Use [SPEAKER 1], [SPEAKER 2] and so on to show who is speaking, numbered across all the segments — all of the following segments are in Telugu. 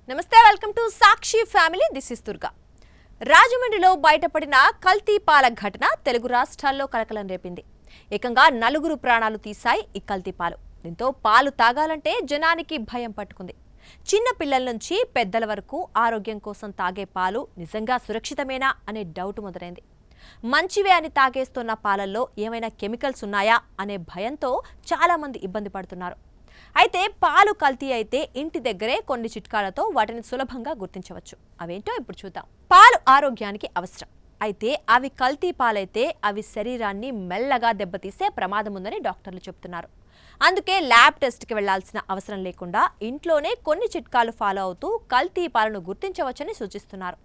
[SPEAKER 1] నమస్తే welcome to Sakshi family this is Durga. రాజమండ్రిలో బయటపడిన కల్తీ పాల ఘటన తెలుగు రాష్ట్రాల్లో కలకలం రేపింది. ఏకంగా 4 ప్రాణాలు తీశాయి ఈ కల్తీ పాలు. దీంతో పాలు తాగాలంటే జనానికి భయం పట్టుకుంది. చిన్న పిల్లల నుంచి పెద్దల వరకు ఆరోగ్యం కోసం తాగే పాలు నిజంగా సురక్షితమేనా అనే డౌట్ మొదలైంది. మంచివే అని తాగేస్తున్న పాలల్లో ఏమైనా కెమికల్స్ ఉన్నాయా అనే భయంతో చాలా మంది ఇబ్బంది పడుతున్నారు. అయితే పాలు కల్తీ అయితే ఇంటి దగ్గరే కొన్ని చిట్కాలతో వాటిని సులభంగా గుర్తించవచ్చు. అవేంటో ఇప్పుడు చూద్దాం. పాలు ఆరోగ్యానికి అవసరం. అయితే అవి కల్తీ పాలైతే అవి శరీరాన్ని మెల్లగా దెబ్బతీసే ప్రమాదం ఉందని డాక్టర్లు చెబుతున్నారు. అందుకే ల్యాబ్ టెస్ట్కి వెళ్లాల్సిన అవసరం లేకుండా ఇంట్లోనే కొన్ని చిట్కాలు ఫాలో అవుతూ కల్తీ పాలను గుర్తించవచ్చని సూచిస్తున్నారు.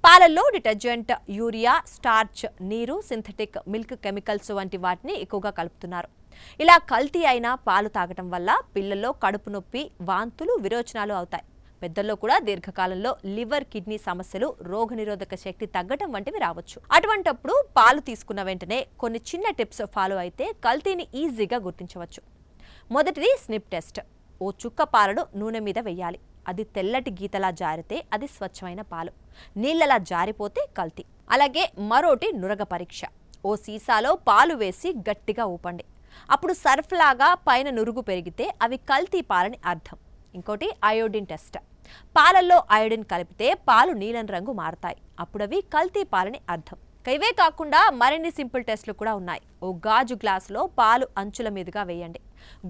[SPEAKER 1] పాలల్లో డిటర్జెంట్, యూరియా, స్టార్చ్, నీరు, సింథటిక్ మిల్క్ కెమికల్స్ వంటి వాటిని ఎక్కువగా కలుపుతున్నారు. ఇలా కల్తీ అయిన పాలు తాగటం వల్ల పిల్లల్లో కడుపు నొప్పి, వాంతులు, విరోచనాలు అవుతాయి. పెద్దల్లో కూడా దీర్ఘకాలంలో లివర్, కిడ్నీ సమస్యలు, రోగనిరోధక శక్తి తగ్గటం వంటివి రావచ్చు. అటువంటప్పుడు పాలు తీసుకున్న వెంటనే కొన్ని చిన్న టిప్స్ ఫాలో అయితే కల్తీని ఈజీగా గుర్తించవచ్చు. మొదటిది స్నిప్ టెస్ట్. ఓ చుక్క పాలను నూనె మీద వెయ్యాలి. అది తెల్లటి గీతలా జారితే అది స్వచ్ఛమైన పాలు, నీళ్లలా జారిపోతే కల్తీ. అలాగే మరోటి నురగ పరీక్ష. ఓ సీసాలో పాలు వేసి గట్టిగా ఊపండి. అప్పుడు సర్ఫ్ లాగా పైన నురుగు పెరిగితే అవి కల్తీ పాలని అర్థం. ఇంకోటి అయోడిన్ టెస్ట్. పాలల్లో అయోడిన్ కలిపితే పాలు నీలం రంగు మారతాయి. అప్పుడు అవి కల్తీ పాలని అర్థం. ఇవే కాకుండా మరిన్ని సింపుల్ టెస్టులు కూడా ఉన్నాయి. ఓ గాజు గ్లాసులో పాలు అంచుల మీదుగా వేయండి.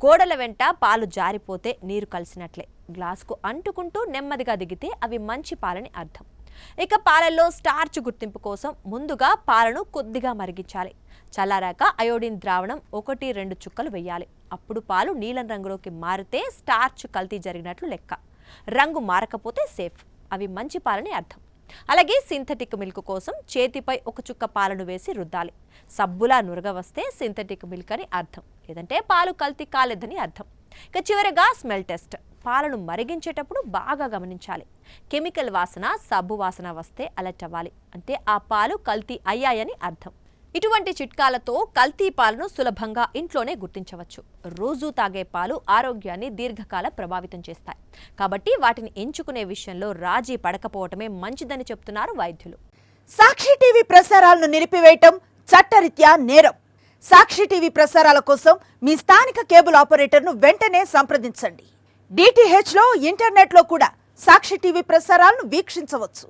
[SPEAKER 1] గోడల వెంట పాలు జారిపోతే నీరు కలిసినట్లే. గ్లాసుకు అంటుకుంటూ నెమ్మదిగా దిగితే అవి మంచి పాలని అర్థం. ఇక పాలల్లో స్టార్చ్ గుర్తింపు కోసం ముందుగా పాలను కొద్దిగా మరిగించాలి. చల్లారాక అయోడిన్ ద్రావణం 1-2 చుక్కలు వేయాలి. అప్పుడు పాలు నీలం రంగులోకి మారితే స్టార్చ్ కల్తీ జరిగినట్లు లెక్క. రంగు మారకపోతే సేఫ్, అవి మంచి పాలని అర్థం. అలాగే సింథటిక్ మిల్క్ కోసం చేతిపై 1 చుక్క పాలను వేసి రుద్దాలి. సబ్బులా నురగ వస్తే సింథటిక్ మిల్క్ అని అర్థం, లేదంటే పాలు కల్తీ కాలేదని అర్థం. ఇక చివరిగా స్మెల్ టెస్ట్. పాలను మరిగించేటప్పుడు బాగా గమనించాలి. కెమికల్ వాసన, సబ్బు వాసన వస్తే అలర్ట్ అవ్వాలి, అంటే ఆ పాలు కల్తీ అయ్యాయని అర్థం. ఇటువంటి చిట్కాలతో కల్తీ పాలను సులభంగా ఇంట్లోనే గుర్తించవచ్చు. రోజు తాగే పాలు ఆరోగ్యాన్ని దీర్ఘకాల ప్రభావితం చేస్తాయి. కాబట్టి వాటిని ఎంచుకునే విషయంలో రాజీ పడకపోవటమే మంచిదని చెప్తున్నారు వైద్యులు.
[SPEAKER 2] సాక్షి టీవీ ప్రసారాలను నిలిపివేయటం చట్టరీత్యా నేరం. సాక్షి టీవీ ప్రసారాల కోసం మీ స్థానిక కేబుల్ ఆపరేటర్ను వెంటనే సంప్రదించండి. DTH లో, ఇంటర్నెట్ లో కూడా సాక్షి టీవీ ప్రసారాలను వీక్షించవచ్చు.